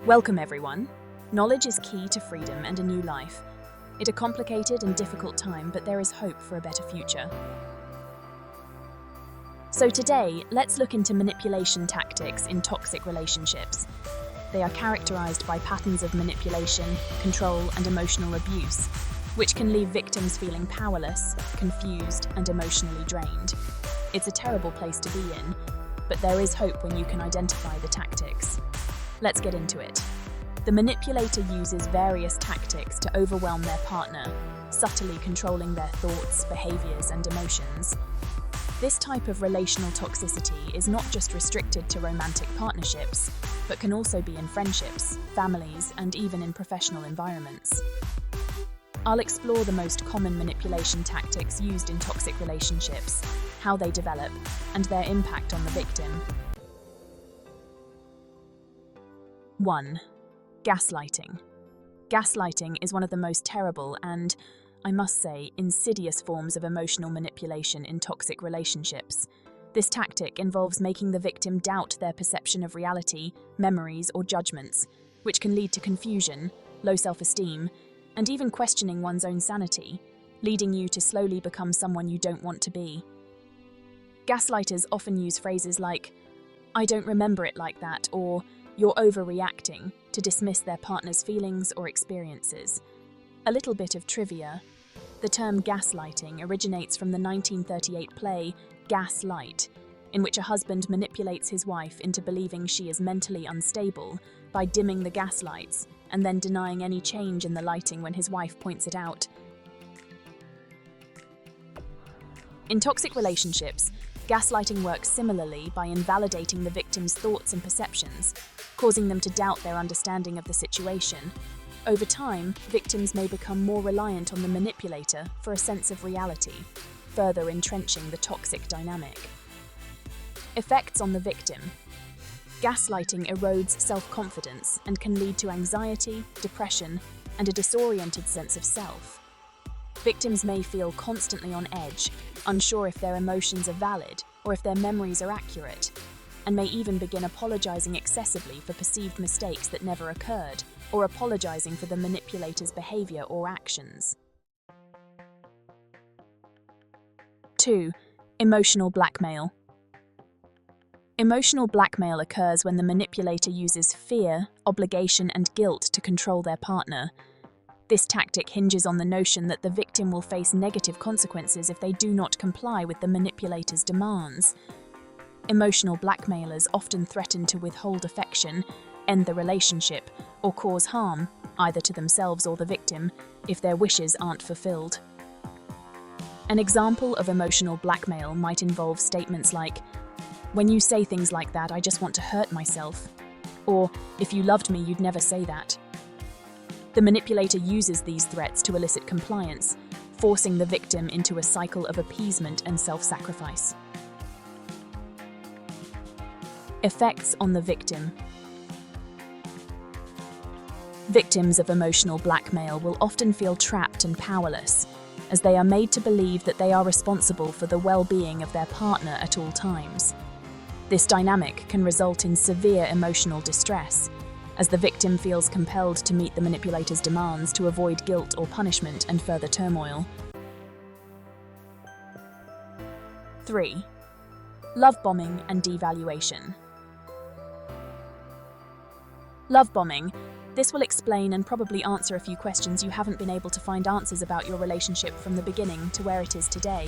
Welcome, everyone. Knowledge is key to freedom and a new life. It's a complicated and difficult time, but there is hope for a better future. So today, let's look into manipulation tactics in toxic relationships. They are characterized by patterns of manipulation, control, and emotional abuse, which can leave victims feeling powerless, confused, and emotionally drained. It's a terrible place to be in, but there is hope when you can identify the tactics. Let's get into it. The manipulator uses various tactics to overwhelm their partner, subtly controlling their thoughts, behaviors, and emotions. This type of relational toxicity is not just restricted to romantic partnerships, but can also be in friendships, families, and even in professional environments. I'll explore the most common manipulation tactics used in toxic relationships, how they develop, and their impact on the victim. 1. Gaslighting. Gaslighting is one of the most terrible and, I must say, insidious forms of emotional manipulation in toxic relationships. This tactic involves making the victim doubt their perception of reality, memories, or judgments, which can lead to confusion, low self-esteem, and even questioning one's own sanity, leading you to slowly become someone you don't want to be. Gaslighters often use phrases like, "I don't remember it like that," or "you're overreacting," to dismiss their partner's feelings or experiences. A little bit of trivia. The term gaslighting originates from the 1938 play Gaslight, in which a husband manipulates his wife into believing she is mentally unstable by dimming the gas lights and then denying any change in the lighting when his wife points it out. In toxic relationships, gaslighting works similarly by invalidating the victim's thoughts and perceptions, causing them to doubt their understanding of the situation. Over time, victims may become more reliant on the manipulator for a sense of reality, further entrenching the toxic dynamic. Effects on the victim. Gaslighting erodes self-confidence and can lead to anxiety, depression, and a disoriented sense of self. Victims may feel constantly on edge, unsure if their emotions are valid or if their memories are accurate, and may even begin apologizing excessively for perceived mistakes that never occurred, or apologizing for the manipulator's behavior or actions. 2. Emotional blackmail. Emotional blackmail occurs when the manipulator uses fear, obligation, and guilt to control their partner. This tactic hinges on the notion that the victim will face negative consequences if they do not comply with the manipulator's demands. Emotional blackmailers often threaten to withhold affection, end the relationship, or cause harm, either to themselves or the victim, if their wishes aren't fulfilled. An example of emotional blackmail might involve statements like, "When you say things like that, I just want to hurt myself," or "If you loved me, you'd never say that." The manipulator uses these threats to elicit compliance, forcing the victim into a cycle of appeasement and self-sacrifice. Effects on the victim. Victims of emotional blackmail will often feel trapped and powerless, as they are made to believe that they are responsible for the well-being of their partner at all times. This dynamic can result in severe emotional distress, as the victim feels compelled to meet the manipulator's demands to avoid guilt or punishment and further turmoil. 3. Love bombing and devaluation. Love bombing. This will explain and probably answer a few questions you haven't been able to find answers about your relationship from the beginning to where it is today.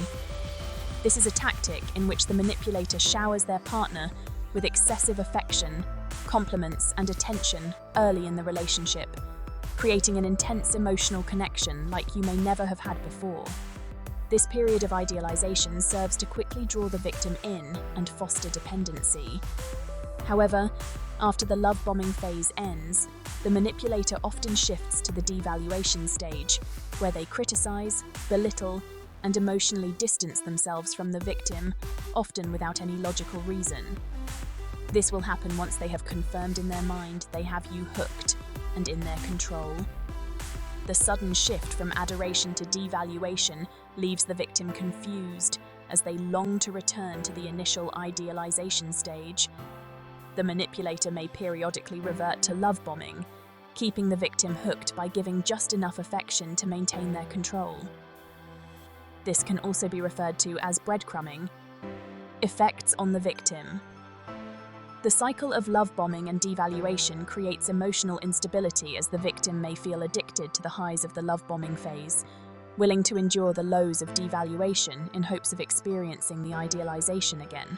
This is a tactic in which the manipulator showers their partner with excessive affection, compliments, and attention early in the relationship, creating an intense emotional connection like you may never have had before. This period of idealization serves to quickly draw the victim in and foster dependency. However, after the love bombing phase ends, the manipulator often shifts to the devaluation stage, where they criticize, belittle, and emotionally distance themselves from the victim, often without any logical reason. This will happen once they have confirmed in their mind they have you hooked and in their control. The sudden shift from adoration to devaluation leaves the victim confused as they long to return to the initial idealization stage. The manipulator may periodically revert to love bombing, keeping the victim hooked by giving just enough affection to maintain their control. This can also be referred to as breadcrumbing. Effects on the victim. The cycle of love bombing and devaluation creates emotional instability, as the victim may feel addicted to the highs of the love bombing phase, willing to endure the lows of devaluation in hopes of experiencing the idealization again.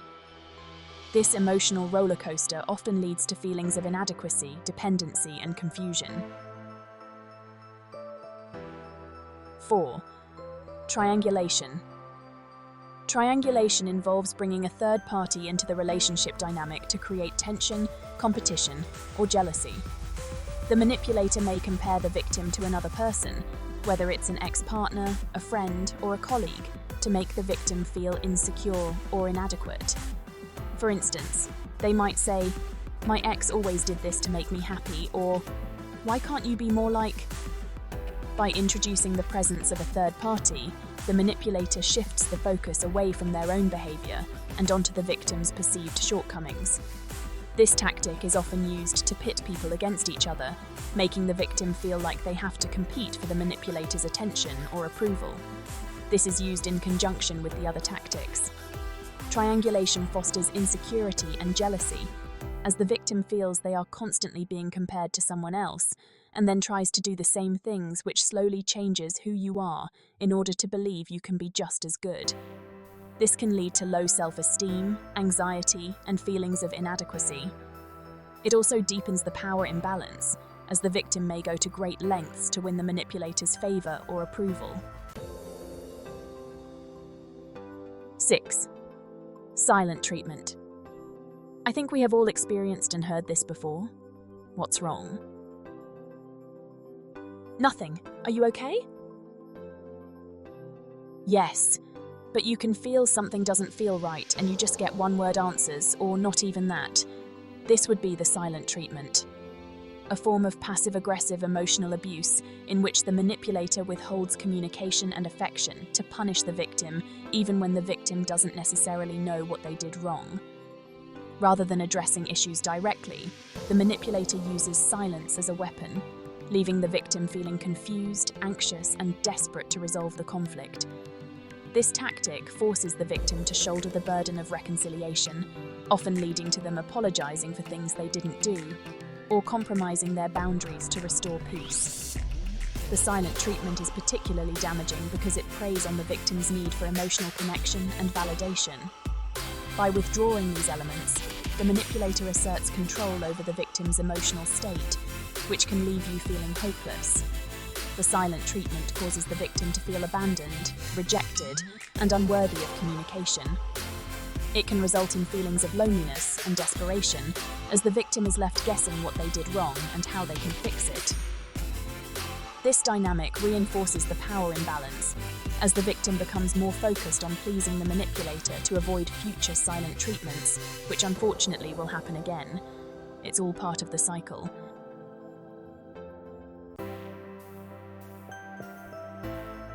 This emotional roller coaster often leads to feelings of inadequacy, dependency, and confusion. 4. Triangulation. Triangulation involves bringing a third party into the relationship dynamic to create tension, competition, or jealousy. The manipulator may compare the victim to another person, whether it's an ex-partner, a friend, or a colleague, to make the victim feel insecure or inadequate. For instance, they might say, "My ex always did this to make me happy," or "Why can't you be more like?" By introducing the presence of a third party, the manipulator shifts the focus away from their own behavior and onto the victim's perceived shortcomings. This tactic is often used to pit people against each other, making the victim feel like they have to compete for the manipulator's attention or approval. This is used in conjunction with the other tactics. Triangulation fosters insecurity and jealousy, as the victim feels they are constantly being compared to someone else, and then tries to do the same things, which slowly changes who you are in order to believe you can be just as good. This can lead to low self-esteem, anxiety, and feelings of inadequacy. It also deepens the power imbalance, as the victim may go to great lengths to win the manipulator's favor or approval. 6. Silent treatment. I think we have all experienced and heard this before. What's wrong? Nothing. Are you okay? Yes, but you can feel something doesn't feel right and you just get one-word answers, or not even that. This would be the silent treatment, a form of passive-aggressive emotional abuse in which the manipulator withholds communication and affection to punish the victim, even when the victim doesn't necessarily know what they did wrong. Rather than addressing issues directly, the manipulator uses silence as a weapon, leaving the victim feeling confused, anxious, and desperate to resolve the conflict. This tactic forces the victim to shoulder the burden of reconciliation, often leading to them apologizing for things they didn't do, or compromising their boundaries to restore peace. The silent treatment is particularly damaging because it preys on the victim's need for emotional connection and validation. By withdrawing these elements, the manipulator asserts control over the victim's emotional state, which can leave you feeling hopeless. The silent treatment causes the victim to feel abandoned, rejected, and unworthy of communication. It can result in feelings of loneliness and desperation, as the victim is left guessing what they did wrong and how they can fix it. This dynamic reinforces the power imbalance, as the victim becomes more focused on pleasing the manipulator to avoid future silent treatments, which unfortunately will happen again. It's all part of the cycle.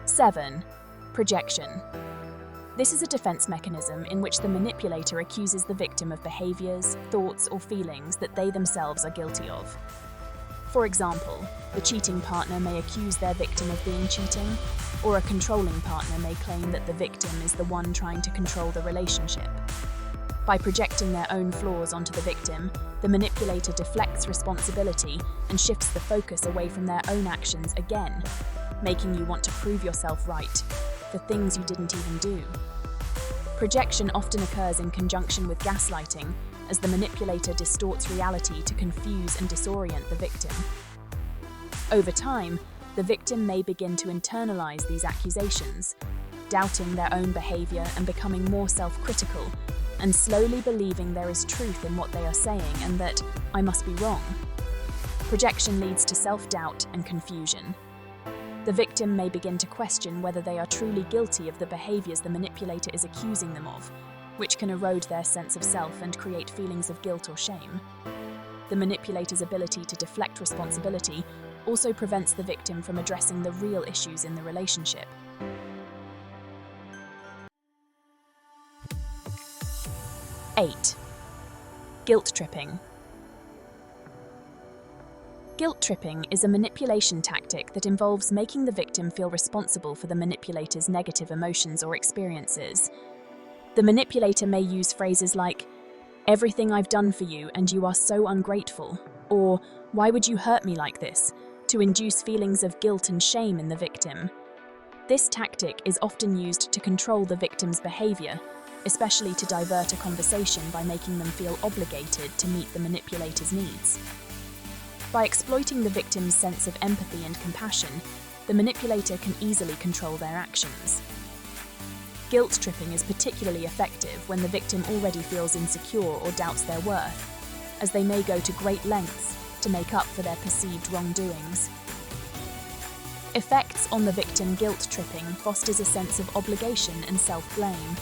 7. Projection. This is a defense mechanism in which the manipulator accuses the victim of behaviors, thoughts, or feelings that they themselves are guilty of. For example, the cheating partner may accuse their victim of being cheating, or a controlling partner may claim that the victim is the one trying to control the relationship. By projecting their own flaws onto the victim, the manipulator deflects responsibility and shifts the focus away from their own actions again, making you want to prove yourself right for things you didn't even do. Projection often occurs in conjunction with gaslighting, as the manipulator distorts reality to confuse and disorient the victim. Over time, the victim may begin to internalize these accusations, doubting their own behavior and becoming more self-critical, and slowly believing there is truth in what they are saying and that "I must be wrong." Projection leads to self-doubt and confusion. The victim may begin to question whether they are truly guilty of the behaviors the manipulator is accusing them of, which can erode their sense of self and create feelings of guilt or shame. The manipulator's ability to deflect responsibility also prevents the victim from addressing the real issues in the relationship. 8. Guilt tripping. Guilt tripping is a manipulation tactic that involves making the victim feel responsible for the manipulator's negative emotions or experiences. The manipulator may use phrases like, "Everything I've done for you and you are so ungrateful," or "Why would you hurt me like this?" to induce feelings of guilt and shame in the victim. This tactic is often used to control the victim's behavior, especially to divert a conversation by making them feel obligated to meet the manipulator's needs. By exploiting the victim's sense of empathy and compassion, the manipulator can easily control their actions. Guilt tripping is particularly effective when the victim already feels insecure or doubts their worth, as they may go to great lengths to make up for their perceived wrongdoings. Effects on the victim. Guilt tripping fosters a sense of obligation and self-blame.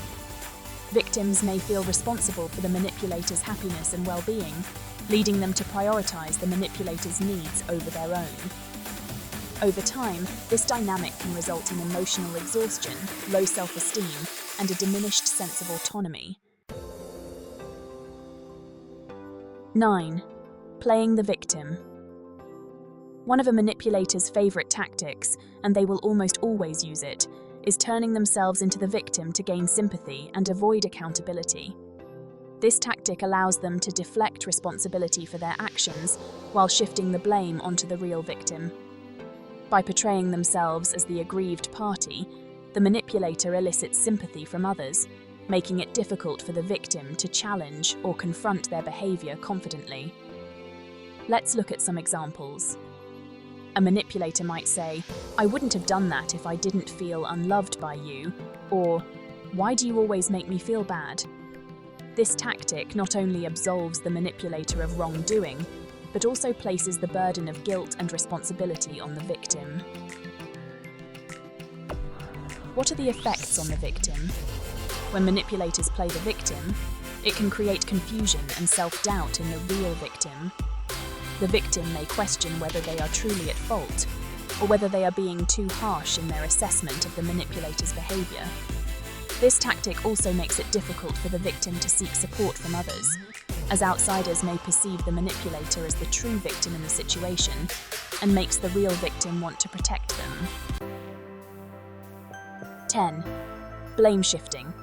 Victims may feel responsible for the manipulator's happiness and well-being, leading them to prioritize the manipulator's needs over their own. Over time, this dynamic can result in emotional exhaustion, low self-esteem, and a diminished sense of autonomy. 9. Playing the victim. One of a manipulator's favorite tactics, and they will almost always use it, is turning themselves into the victim to gain sympathy and avoid accountability. This tactic allows them to deflect responsibility for their actions while shifting the blame onto the real victim. By portraying themselves as the aggrieved party, the manipulator elicits sympathy from others, making it difficult for the victim to challenge or confront their behavior confidently. Let's look at some examples. A manipulator might say, "I wouldn't have done that if I didn't feel unloved by you," or "Why do you always make me feel bad?" This tactic not only absolves the manipulator of wrongdoing, but also places the burden of guilt and responsibility on the victim. What are the effects on the victim? When manipulators play the victim, it can create confusion and self-doubt in the real victim. The victim may question whether they are truly at fault, or whether they are being too harsh in their assessment of the manipulator's behavior. This tactic also makes it difficult for the victim to seek support from others, as outsiders may perceive the manipulator as the true victim in the situation, and makes the real victim want to protect them. 10. Blame shifting.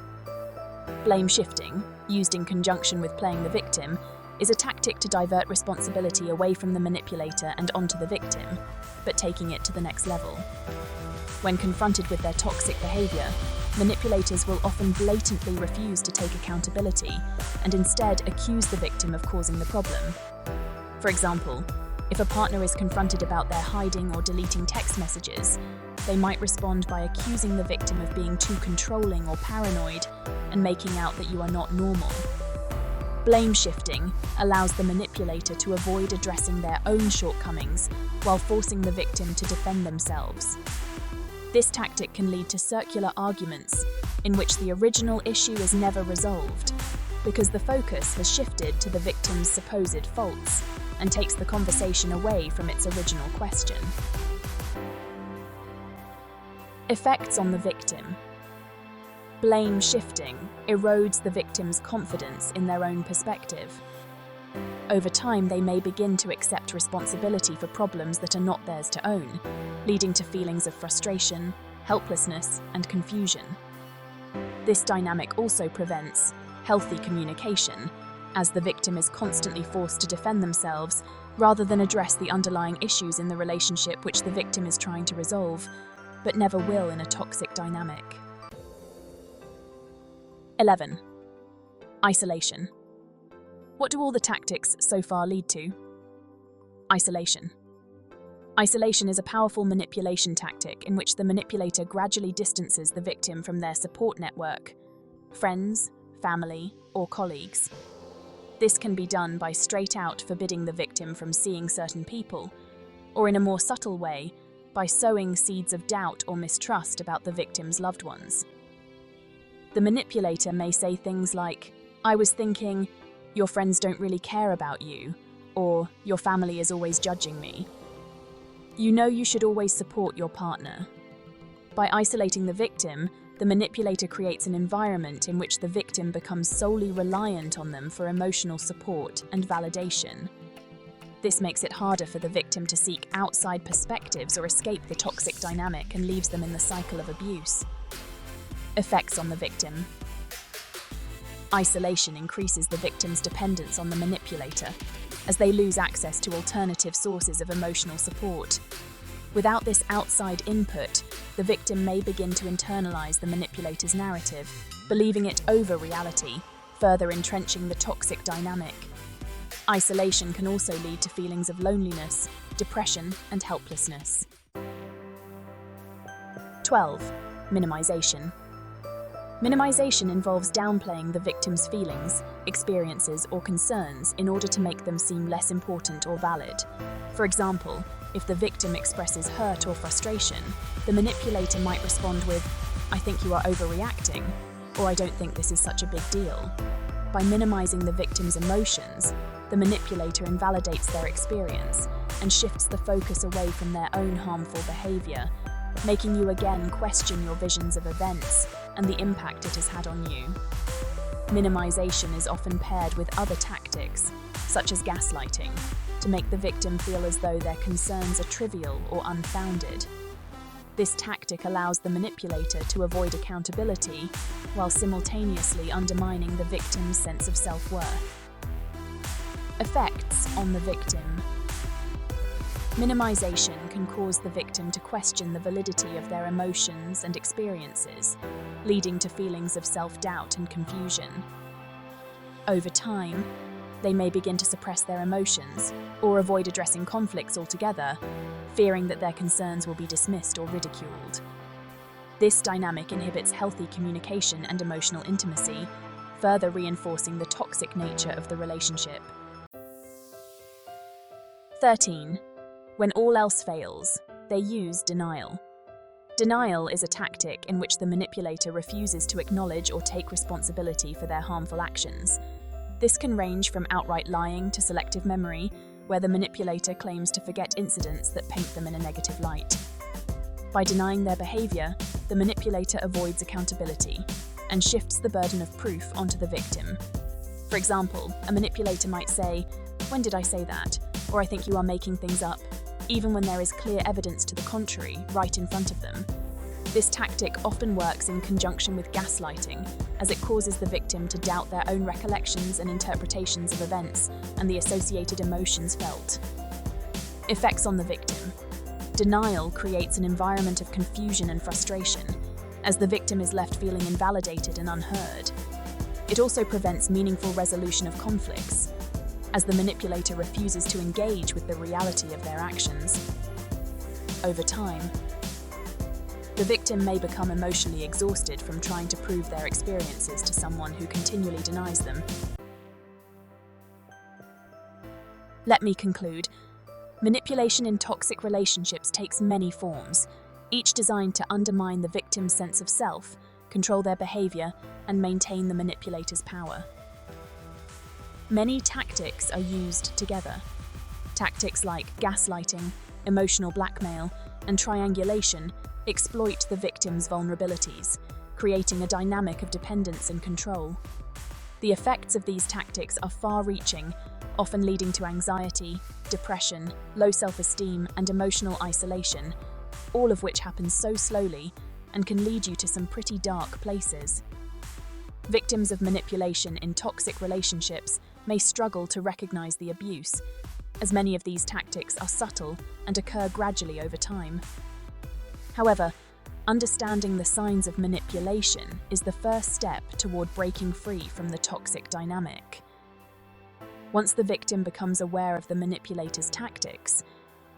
Blame shifting, used in conjunction with playing the victim, is a tactic to divert responsibility away from the manipulator and onto the victim, but taking it to the next level. When confronted with their toxic behavior, manipulators will often blatantly refuse to take accountability and instead accuse the victim of causing the problem. For example, if a partner is confronted about their hiding or deleting text messages, they might respond by accusing the victim of being too controlling or paranoid and making out that you are not normal. Blame shifting allows the manipulator to avoid addressing their own shortcomings while forcing the victim to defend themselves. This tactic can lead to circular arguments in which the original issue is never resolved, because the focus has shifted to the victim's supposed faults and takes the conversation away from its original question. Effects on the victim. Blame shifting erodes the victim's confidence in their own perspective. Over time, they may begin to accept responsibility for problems that are not theirs to own, leading to feelings of frustration, helplessness, and confusion. This dynamic also prevents healthy communication, as the victim is constantly forced to defend themselves rather than address the underlying issues in the relationship which the victim is trying to resolve, but never will in a toxic dynamic. 11. Isolation. What do all the tactics so far lead to? Isolation. Isolation is a powerful manipulation tactic in which the manipulator gradually distances the victim from their support network, friends, family, or colleagues. This can be done by straight out forbidding the victim from seeing certain people, or in a more subtle way, by sowing seeds of doubt or mistrust about the victim's loved ones. The manipulator may say things like, "I was thinking, your friends don't really care about you," or "your family is always judging me." You know you should always support your partner. By isolating the victim, the manipulator creates an environment in which the victim becomes solely reliant on them for emotional support and validation. This makes it harder for the victim to seek outside perspectives or escape the toxic dynamic and leaves them in the cycle of abuse. Effects on the victim. Isolation increases the victim's dependence on the manipulator, as they lose access to alternative sources of emotional support. Without this outside input, the victim may begin to internalize the manipulator's narrative, believing it over reality, further entrenching the toxic dynamic. Isolation can also lead to feelings of loneliness, depression, and helplessness. 12. Minimization. Minimization involves downplaying the victim's feelings, experiences, or concerns in order to make them seem less important or valid. For example, if the victim expresses hurt or frustration, the manipulator might respond with, "I think you are overreacting," or "I don't think this is such a big deal." By minimizing the victim's emotions, the manipulator invalidates their experience and shifts the focus away from their own harmful behavior, making you again question your visions of events and the impact it has had on you. Minimization is often paired with other tactics, such as gaslighting, to make the victim feel as though their concerns are trivial or unfounded. This tactic allows the manipulator to avoid accountability while simultaneously undermining the victim's sense of self-worth. Effects on the victim. Minimization can cause the victim to question the validity of their emotions and experiences, leading to feelings of self-doubt and confusion. Over time, they may begin to suppress their emotions or avoid addressing conflicts altogether, fearing that their concerns will be dismissed or ridiculed. This dynamic inhibits healthy communication and emotional intimacy, further reinforcing the toxic nature of the relationship. 13. When all else fails, they use denial. Denial is a tactic in which the manipulator refuses to acknowledge or take responsibility for their harmful actions. This can range from outright lying to selective memory, where the manipulator claims to forget incidents that paint them in a negative light. By denying their behavior, the manipulator avoids accountability and shifts the burden of proof onto the victim. For example, a manipulator might say, "When did I say that?" or "I think you are making things up," even when there is clear evidence to the contrary right in front of them. This tactic often works in conjunction with gaslighting, as it causes the victim to doubt their own recollections and interpretations of events and the associated emotions felt. Effects on the victim. Denial creates an environment of confusion and frustration, as the victim is left feeling invalidated and unheard. It also prevents meaningful resolution of conflicts, as the manipulator refuses to engage with the reality of their actions. Over time, the victim may become emotionally exhausted from trying to prove their experiences to someone who continually denies them. Let me conclude. Manipulation in toxic relationships takes many forms, each designed to undermine the victim's sense of self, control their behavior, and maintain the manipulator's power. Many tactics are used together. Tactics like gaslighting, emotional blackmail, and triangulation exploit the victim's vulnerabilities, creating a dynamic of dependence and control. The effects of these tactics are far-reaching, often leading to anxiety, depression, low self-esteem, and emotional isolation, all of which happens so slowly and can lead you to some pretty dark places. Victims of manipulation in toxic relationships may struggle to recognize the abuse, as many of these tactics are subtle and occur gradually over time. However, understanding the signs of manipulation is the first step toward breaking free from the toxic dynamic. Once the victim becomes aware of the manipulator's tactics,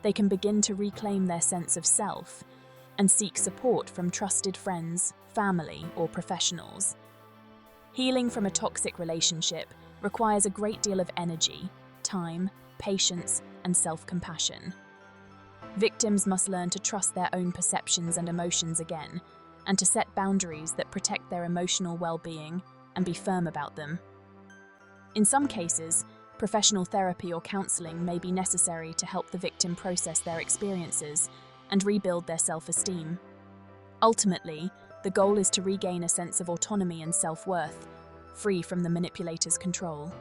they can begin to reclaim their sense of self and seek support from trusted friends, family, or professionals. Healing from a toxic relationship requires a great deal of energy, time, patience, and self-compassion. Victims must learn to trust their own perceptions and emotions again, and to set boundaries that protect their emotional well-being and be firm about them. In some cases, professional therapy or counseling may be necessary to help the victim process their experiences and rebuild their self-esteem. Ultimately, The goal is to regain a sense of autonomy and self-worth, free from the manipulator's control.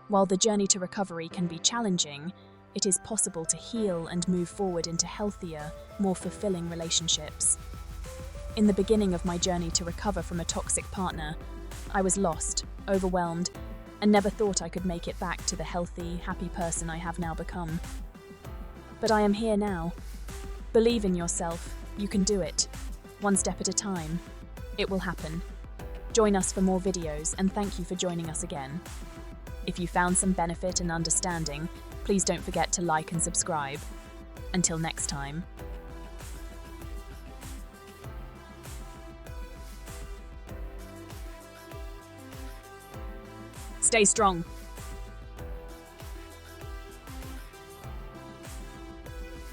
While the journey to recovery can be challenging, it is possible to heal and move forward into healthier, more fulfilling relationships. In the beginning of my journey to recover from a toxic partner, I was lost, overwhelmed, and never thought I could make it back to the healthy, happy person I have now become. But I am here now. Believe in yourself. You can do it. One step at a time. It will happen. Join us for more videos, and thank you for joining us again. If you found some benefit and understanding, please don't forget to like and subscribe. Until next time. Stay strong.